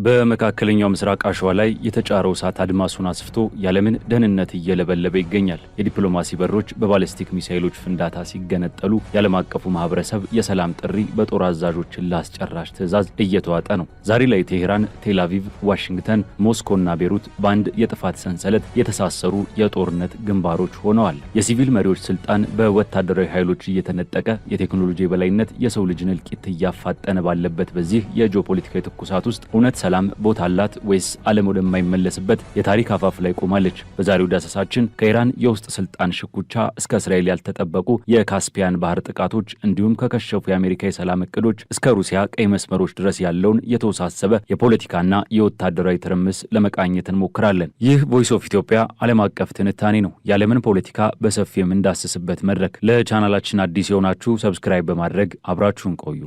በመካከለኛው ምስራቅ አሸዋ ላይ የተጫረው እሳት አድማሱን አስፍቶ ያለምን ደህንነት እየለበለበ ይገኛል። የዲፕሎማሲ በሮች በባሊስቲክ ሚሳኤሎች ፍንዳታ ሲገነጠሉ የዓለም አቀፉ ማህበረሰብ የሰላም ጥሪ በጦር አዛዦች ለአስጨራሽ ትዕዛዝ እየተዋጠ ነው። ዛሬ ላይ ቴሄራን፣ ቴል አቪቭ፣ ዋሽንግተን፣ ሞስኮና ቤሩት በአንድ የጥፋት ሰንሰለት የተሳሰሩ የጦርነት ግንባሮች ሆነዋል። የሲቪል መሪዎች ስልጣን በወታደራዊ ኃይሎች እየተነጠቀ የቴክኖሎጂ የበላይነት የሰው ልጅን እልቂት እያፋጠነ ባለበት በዚህ የጂኦፖለቲካዊ ትኩሳት ውስጥ እውነት ሰላም ቦታ አላት ወይስ ዓለም ወደማይመለስበት የታሪክ አፋፍ ላይ ቆማለች? በዛሬው ዳሰሳችን ከኢራን የውስጥ ስልጣን ሽኩቻ እስከ እስራኤል ያልተጠበቁ የካስፒያን ባህር ጥቃቶች እንዲሁም ከከሸፉ የአሜሪካ የሰላም እቅዶች እስከ ሩሲያ ቀይ መስመሮች ድረስ ያለውን የተወሳሰበ የፖለቲካና የወታደራዊ ትርምስ ለመቃኘት እንሞክራለን። ይህ ቮይስ ኦፍ ኢትዮጵያ ዓለም አቀፍ ትንታኔ ነው። የዓለምን ፖለቲካ በሰፊው የምንዳስስበት መድረክ። ለቻናላችን አዲስ የሆናችሁ ሰብስክራይብ በማድረግ አብራችሁን ቆዩ።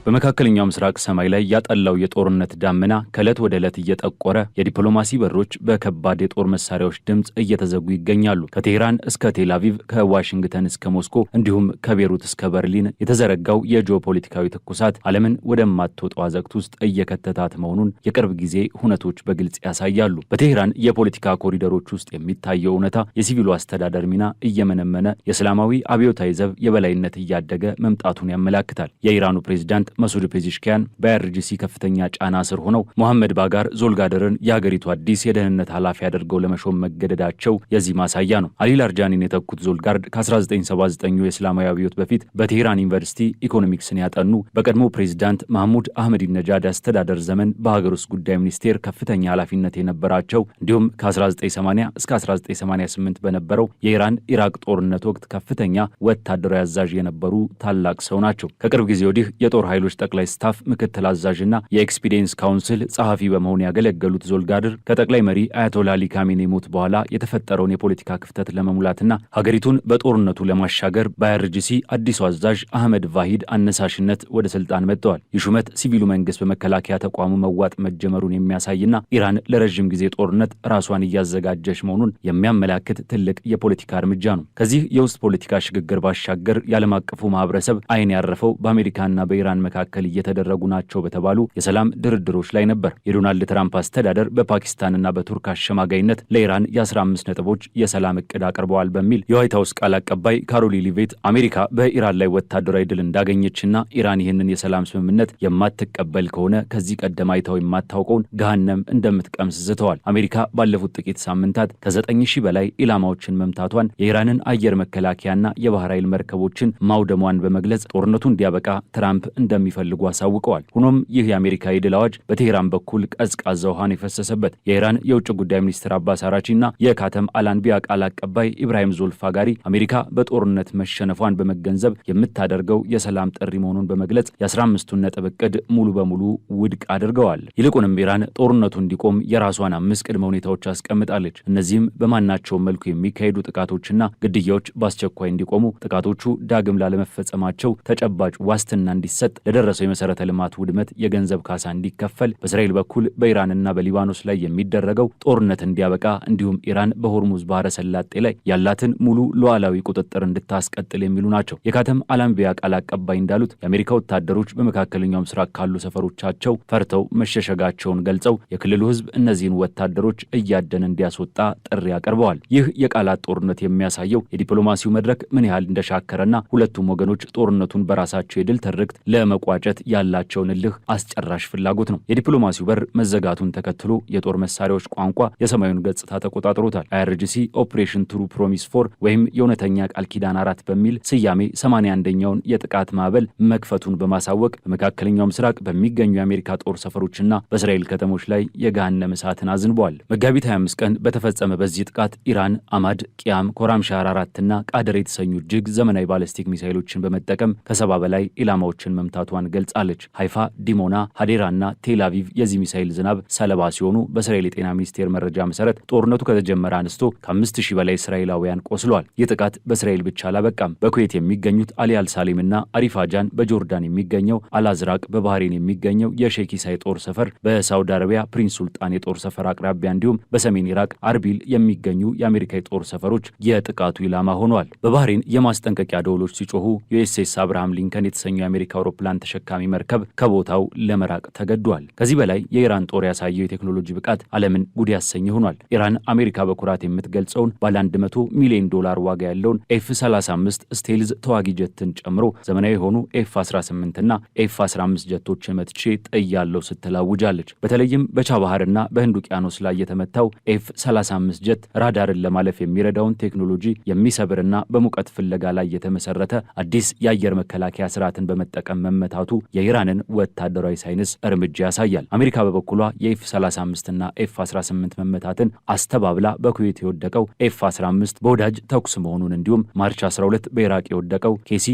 በመካከለኛው ምስራቅ ሰማይ ላይ ያጠላው የጦርነት ዳመና ከዕለት ወደ ዕለት እየጠቆረ የዲፕሎማሲ በሮች በከባድ የጦር መሳሪያዎች ድምፅ እየተዘጉ ይገኛሉ። ከቴሄራን እስከ ቴል አቪቭ፣ ከዋሽንግተን እስከ ሞስኮ እንዲሁም ከቤሩት እስከ በርሊን የተዘረጋው የጂኦፖለቲካዊ ትኩሳት ዓለምን ወደማትወጣው አዘቅት ውስጥ እየከተታት መሆኑን የቅርብ ጊዜ ሁነቶች በግልጽ ያሳያሉ። በቴሄራን የፖለቲካ ኮሪደሮች ውስጥ የሚታየው እውነታ የሲቪሉ አስተዳደር ሚና እየመነመነ የእስላማዊ አብዮታዊ ዘብ የበላይነት እያደገ መምጣቱን ያመላክታል። የኢራኑ ፕሬዝዳንት መሱድ ፔዚሽኪያን በአይአርጂሲ ከፍተኛ ጫና ስር ሆነው መሐመድ ባጋር ዞልጋደርን የሀገሪቱ አዲስ የደህንነት ኃላፊ አድርገው ለመሾም መገደዳቸው የዚህ ማሳያ ነው። አሊ ላርጃኒን የተኩት ዞልጋርድ ከ1979 የእስላማዊ አብዮት በፊት በቴሄራን ዩኒቨርሲቲ ኢኮኖሚክስን ያጠኑ በቀድሞ ፕሬዝዳንት ማህሙድ አህመዲነጃድ አስተዳደር ዘመን በሀገር ውስጥ ጉዳይ ሚኒስቴር ከፍተኛ ኃላፊነት የነበራቸው እንዲሁም ከ1980 እስከ 1988 በነበረው የኢራን ኢራቅ ጦርነት ወቅት ከፍተኛ ወታደራዊ አዛዥ የነበሩ ታላቅ ሰው ናቸው። ከቅርብ ጊዜ ወዲህ የጦር ኃይሎች ጠቅላይ ስታፍ ምክትል አዛዥና የኤክስፒዲየንስ ካውንስል ጸሐፊ በመሆን ያገለገሉት ዞልጋድር ከጠቅላይ መሪ አያቶላ አሊ ካሜኔ ሞት በኋላ የተፈጠረውን የፖለቲካ ክፍተት ለመሙላትና ሀገሪቱን በጦርነቱ ለማሻገር በአይአርጂሲ አዲሱ አዛዥ አህመድ ቫሂድ አነሳሽነት ወደ ስልጣን መጥተዋል። ይህ ሹመት ሲቪሉ መንግስት በመከላከያ ተቋሙ መዋጥ መጀመሩን የሚያሳይና ኢራን ለረዥም ጊዜ ጦርነት ራሷን እያዘጋጀች መሆኑን የሚያመላክት ትልቅ የፖለቲካ እርምጃ ነው። ከዚህ የውስጥ ፖለቲካ ሽግግር ባሻገር የዓለም አቀፉ ማህበረሰብ አይን ያረፈው በአሜሪካና በኢራን መካከል እየተደረጉ ናቸው በተባሉ የሰላም ድርድሮች ላይ ነበር። የዶናልድ ትራምፕ አስተዳደር በፓኪስታንና በቱርክ አሸማጋይነት ለኢራን የ15 ነጥቦች የሰላም እቅድ አቅርበዋል በሚል የዋይት ሀውስ ቃል አቀባይ ካሮሊ ሊቬት አሜሪካ በኢራን ላይ ወታደራዊ ድል እንዳገኘችና ኢራን ይህንን የሰላም ስምምነት የማትቀበል ከሆነ ከዚህ ቀደም አይታው የማታውቀውን ገሃነም እንደምትቀምስ ዝተዋል። አሜሪካ ባለፉት ጥቂት ሳምንታት ከ9000 በላይ ኢላማዎችን መምታቷን፣ የኢራንን አየር መከላከያና የባህር ኃይል መርከቦችን ማውደሟን በመግለጽ ጦርነቱ እንዲያበቃ ትራምፕ እንደሚፈልጉ አሳውቀዋል። ሆኖም ይህ የአሜሪካ የድል አዋጅ በቴሄራን በኩል ቀዝቃዛ ውሃን የፈሰሰበት። የኢራን የውጭ ጉዳይ ሚኒስትር አባስ አራቺና የካተም አልአንቢያ ቃል አቀባይ ኢብራሂም ዞልፋጋሪ አሜሪካ በጦርነት መሸነፏን በመገንዘብ የምታደርገው የሰላም ጥሪ መሆኑን በመግለጽ የ15ቱን ነጥብ እቅድ ሙሉ በሙሉ ውድቅ አድርገዋል። ይልቁንም ኢራን ጦርነቱ እንዲቆም የራሷን 5 ቅድመ ሁኔታዎች አስቀምጣለች። እነዚህም በማናቸውም መልኩ የሚካሄዱ ጥቃቶችና ግድያዎች በአስቸኳይ እንዲቆሙ፣ ጥቃቶቹ ዳግም ላለመፈጸማቸው ተጨባጭ ዋስትና እንዲሰጥ፣ ለደረሰው የመሰረተ ልማት ውድመት የገንዘብ ካሳ እንዲከፈል፣ በእስራኤል በኩል በኢራንና በሊባኖስ ላይ የሚደረገው ጦርነት እንዲያበቃ እንዲሁም ኢራን በሆርሙዝ ባህረ ሰላጤ ላይ ያላትን ሙሉ ሉዓላዊ ቁጥጥር እንድታስቀጥል የሚሉ ናቸው። የካተም አልአንቢያ ቃል አቀባይ እንዳሉት የአሜሪካ ወታደሮች በመካከለኛው ምስራቅ ካሉ ሰፈሮቻቸው ፈርተው መሸሸጋቸውን ገልጸው የክልሉ ሕዝብ እነዚህን ወታደሮች እያደነ እንዲያስወጣ ጥሪ አቅርበዋል። ይህ የቃላት ጦርነት የሚያሳየው የዲፕሎማሲው መድረክ ምን ያህል እንደሻከረና ሁለቱም ወገኖች ጦርነቱን በራሳቸው የድል ትርክት ለመቋጨት ያላቸውን እልህ አስጨራሽ ፍላጎት ነው። የዲፕሎማሲው በር መዘጋቱን ተከትሎ የጦር መሳሪያዎች ቋንቋ የሰማዩን ገጽታ ተቆጣጥሮታል። አይአርጂሲ ኦፕሬሽን ትሩ ፕሮሚስ 4 ወይም የእውነተኛ ቃል ኪዳን 4 በሚል ስያሜ 81ኛውን የጥቃት ማዕበል መክፈቱን በማሳወቅ በመካከለኛው ምስራቅ በሚገኙ የአሜሪካ ጦር ሰፈሮችና በእስራኤል ከተሞች ላይ የገሃነመ እሳትን አዝንበዋል። መጋቢት 25 ቀን በተፈጸመ በዚህ ጥቃት ኢራን አማድ፣ ቂያም፣ ኮራምሻር 4 እና ቃደር የተሰኙ እጅግ ዘመናዊ ባለስቲክ ሚሳይሎችን በመጠቀም ከ70 በላይ ኢላማዎችን መምታቷ መምታቷን ገልጻለች። ሃይፋ፣ ዲሞና፣ ሃዴራና ቴል አቪቭ የዚህ ሚሳኤል ዝናብ ሰለባ ሲሆኑ በእስራኤል የጤና ሚኒስቴር መረጃ መሰረት ጦርነቱ ከተጀመረ አንስቶ ከ5000 በላይ እስራኤላውያን ቆስለዋል። ይህ ጥቃት በእስራኤል ብቻ አላበቃም። በኩዌት የሚገኙት አሊ አልሳሌምና አሪፋጃን፣ በጆርዳን የሚገኘው አልአዝራቅ፣ በባህሬን የሚገኘው የሼክ ኢሳ የጦር ሰፈር፣ በሳውዲ አረቢያ ፕሪንስ ሱልጣን የጦር ሰፈር አቅራቢያ እንዲሁም በሰሜን ኢራቅ አርቢል የሚገኙ የአሜሪካ የጦር ሰፈሮች የጥቃቱ ኢላማ ሆነዋል። በባህሬን የማስጠንቀቂያ ደወሎች ሲጮሁ ዩኤስኤስ አብርሃም ሊንከን የተሰኘው የአሜሪካ አውሮፕላን ተሸካሚ መርከብ ከቦታው ለመራቅ ተገዷል። ከዚህ በላይ የኢራን ጦር ያሳየው የቴክኖሎጂ ብቃት ዓለምን ጉድ ያሰኘ ሆኗል። ኢራን አሜሪካ በኩራት የምትገልጸውን ባለ 100 ሚሊዮን ዶላር ዋጋ ያለውን ኤፍ-35 ስቴልዝ ተዋጊ ጀትን ጨምሮ ዘመናዊ የሆኑ ኤፍ-18 እና ኤፍ-15 ጀቶችን መትቼ ጥያለው ስትል አውጃለች። በተለይም በቻ ባህርና በህንድ ውቅያኖስ ላይ የተመታው ኤፍ-35 ጀት ራዳርን ለማለፍ የሚረዳውን ቴክኖሎጂ የሚሰብርና በሙቀት ፍለጋ ላይ የተመሰረተ አዲስ የአየር መከላከያ ስርዓትን በመጠቀም መመታቱ የኢራንን ወታደራዊ ሳይንስ እርምጃ ያሳያል። አሜሪካ በበኩሏ የኤፍ-35 እና ኤፍ-18 መመታትን አስተባብላ በኩዌት የወደቀው ኤፍ-15 በወዳጅ ተኩስ መሆኑን እንዲሁም ማርች 12 በኢራቅ የወደቀው ኬሲ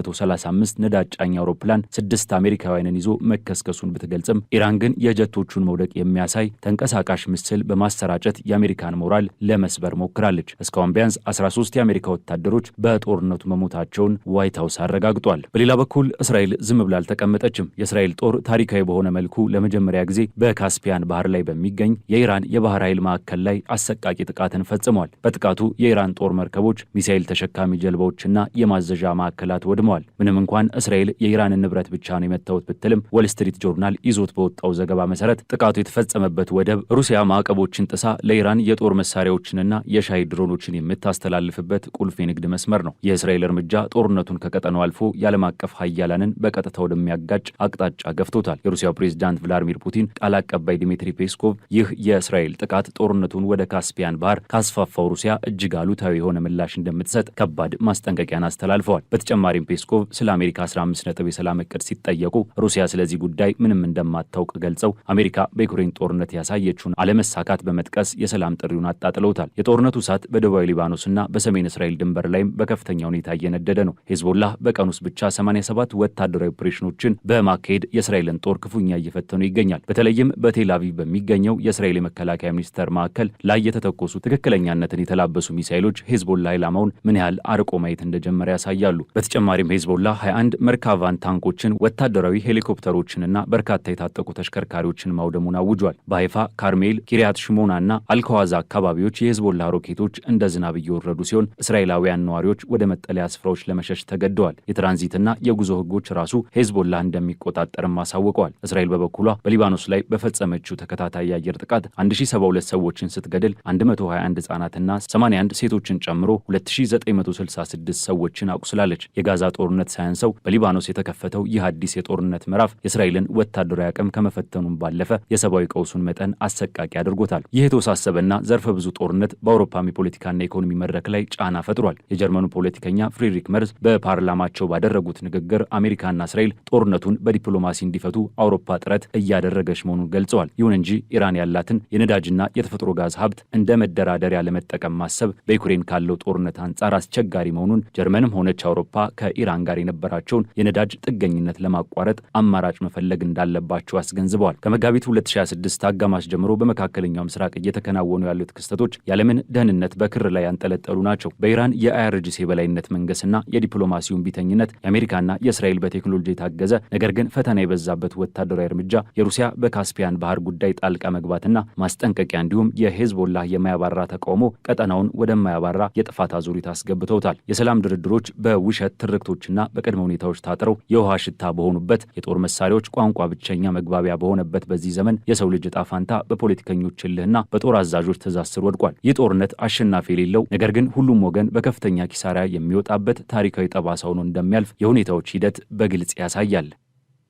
135 ነዳጅ ጫኝ አውሮፕላን 6 አሜሪካውያንን ይዞ መከስከሱን ብትገልጽም ኢራን ግን የጀቶቹን መውደቅ የሚያሳይ ተንቀሳቃሽ ምስል በማሰራጨት የአሜሪካን ሞራል ለመስበር ሞክራለች። እስካሁን ቢያንስ 13 የአሜሪካ ወታደሮች በጦርነቱ መሞታቸውን ዋይት ሀውስ አረጋግጧል። በሌላ በኩል እስራኤል ዝም ብላ አልተቀመጠችም። የእስራኤል ጦር ታሪካዊ በሆነ መልኩ ለመጀመሪያ ጊዜ በካስፒያን ባህር ላይ በሚገኝ የኢራን የባህር ኃይል ማዕከል ላይ አሰቃቂ ጥቃትን ፈጽሟል። በጥቃቱ የኢራን ጦር መርከቦች፣ ሚሳኤል ተሸካሚ ጀልባዎችና የማዘዣ ማዕከላት ወድመዋል። ምንም እንኳን እስራኤል የኢራንን ንብረት ብቻ ነው የመታወት ብትልም ዎል ስትሪት ጆርናል ይዞት በወጣው ዘገባ መሰረት ጥቃቱ የተፈጸመበት ወደብ ሩሲያ ማዕቀቦችን ጥሳ ለኢራን የጦር መሳሪያዎችንና የሻይ ድሮኖችን የምታስተላልፍበት ቁልፍ የንግድ መስመር ነው። የእስራኤል እርምጃ ጦርነቱን ከቀጠናው አልፎ የዓለም አቀፍ ሀያላንን በቀጥታ ወደሚያጋጭ አቅጣጫ ገፍቶታል። የሩሲያው ፕሬዝዳንት ቭላዲሚር ፑቲን ቃል አቀባይ ዲሚትሪ ፔስኮቭ ይህ የእስራኤል ጥቃት ጦርነቱን ወደ ካስፒያን ባህር ካስፋፋው ሩሲያ እጅግ አሉታዊ የሆነ ምላሽ እንደምትሰጥ ከባድ ማስጠንቀቂያን አስተላልፈዋል። በተጨማሪም ፔስኮቭ ስለ አሜሪካ 15 ነጥብ የሰላም እቅድ ሲጠየቁ ሩሲያ ስለዚህ ጉዳይ ምንም እንደማታውቅ ገልጸው አሜሪካ በዩክሬን ጦርነት ያሳየችውን አለመሳካት በመጥቀስ የሰላም ጥሪውን አጣጥለውታል። የጦርነቱ እሳት በደቡባዊ ሊባኖስና በሰሜን እስራኤል ድንበር ላይም በከፍተኛ ሁኔታ እየነደደ ነው። ሄዝቦላህ በቀን ውስጥ ብቻ 87 ወታደራዊ ኦፕሬሽኖችን በማካሄድ የእስራኤልን ጦር ክፉኛ እየፈተኑ ይገኛል። በተለይም በቴል አቪቭ በሚገኘው የእስራኤል የመከላከያ ሚኒስቴር ማዕከል ላይ የተተኮሱ ትክክለኛነትን የተላበሱ ሚሳኤሎች ሄዝቦላህ ኢላማውን ምን ያህል አርቆ ማየት እንደጀመረ ያሳያሉ። በተጨማሪም ሄዝቦላህ 21 መርካቫን ታንኮችን፣ ወታደራዊ ሄሊኮፕተሮችንና በርካታ የታጠቁ ተሽከርካሪዎችን ማውደሙን አውጇል። በሃይፋ፣ ካርሜል፣ ኪሪያት ሽሞና እና አልከዋዛ አካባቢዎች የሄዝቦላ ሮኬቶች እንደ ዝናብ እየወረዱ ሲሆን እስራኤላውያን ነዋሪዎች ወደ መጠለያ ስፍራዎች ለመሸሽ ተገደዋል። የትራንዚትና የጉዞ ህጎች ራሱ ሄዝቦላ እንደሚቆጣጠርም አሳውቀዋል። እስራኤል በበኩሏ በሊባኖስ ላይ በፈጸመችው ተከታታይ የአየር ጥቃት 1072 ሰዎችን ስትገድል 121 ህጻናትና 81 ሴቶችን ጨምሮ 2966 ሰዎችን አቁስላለች። የጋዛ ጦርነት ሳያንሰው በሊባኖስ የተከፈተው ይህ አዲስ የጦርነት ምዕራፍ የእስራኤልን ወታደራዊ አቅም ከመፈተኑም ባለፈ የሰብአዊ ቀውሱን መጠን አሰቃቂ አድርጎታል። ይህ የተወሳሰበና ዘርፈ ብዙ ጦርነት በአውሮፓም የፖለቲካና ኢኮኖሚ መድረክ ላይ ጫና ፈጥሯል። የጀርመኑ ፖለቲከኛ ፍሪድሪክ መርዝ በፓርላማቸው ባደረጉት ንግግር አሜሪካና እስራኤል ጦርነቱን በዲፕሎማሲ እንዲፈቱ አውሮፓ ጥረት እያደረገች መሆኑን ገልጸዋል። ይሁን እንጂ ኢራን ያላትን የነዳጅና የተፈጥሮ ጋዝ ሀብት እንደ መደራደሪያ ለመጠቀም ማሰብ በዩክሬን ካለው ጦርነት አንጻር አስቸጋሪ መሆኑን ጀርመንም ሆነች አውሮፓ ከኢራን ጋር የነበራቸውን የነዳጅ ጥገኝነት ለማቋረጥ አማራጭ መፈለግ እንዳለባቸው አስገንዝበዋል። ከመጋቢት 2026 አጋማሽ ጀምሮ በመካከለኛው ምስራቅ እየተከናወኑ ያሉት ክስተቶች የዓለምን ደህንነት በክር ላይ ያንጠለጠሉ ናቸው። በኢራን የአይአርጂሲ የበላይነት መንገስና የዲፕሎማሲውን ቢተኝነት፣ የአሜሪካና የእስራኤል በቴክኖሎጂ የታገዘ ነገር ግን ፈተና የበዛበት ወታደራዊ እርምጃ፣ የሩሲያ በካስፒያን ባህር ጉዳይ ጣልቃ መግባትና ማስጠንቀቂያ እንዲሁም የሄዝቦላህ የማያባራ ተቃውሞ ቀጠናውን ወደማያባራ የጥፋት አዙሪት አስገብተውታል። የሰላም ድርድሮች በውሸት ትርክቶችና በቅድመ ሁኔታዎች ታጥረው የውሃ ሽታ በሆኑበት፣ የጦር መሳሪያዎች ቋንቋ ብቸኛ መግባቢያ በሆነበት በዚህ ዘመን የሰው ልጅ ዕጣ ፈንታ በፖለቲከኞች እልህና በጦር አዛዦች ትእዛዝ ስር ወድቋል። ይህ ጦርነት አሸናፊ የሌለው ነገር ግን ሁሉም ወገን በከፍተኛ ኪሳራ የሚወጣበት ታሪካዊ ጠባሳ ሆኖ እንደሚያልፍ የሁኔታዎች ሂደት በግልጽ ያሳያል።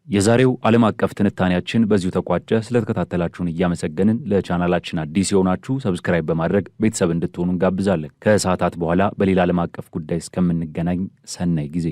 የዛሬው ዓለም አቀፍ ትንታኔያችን በዚሁ ተቋጨ። ስለተከታተላችሁን እያመሰገንን ለቻናላችን አዲስ የሆናችሁ ሰብስክራይብ በማድረግ ቤተሰብ እንድትሆኑ እንጋብዛለን። ከሰዓታት በኋላ በሌላ ዓለም አቀፍ ጉዳይ እስከምንገናኝ ሰናይ ጊዜ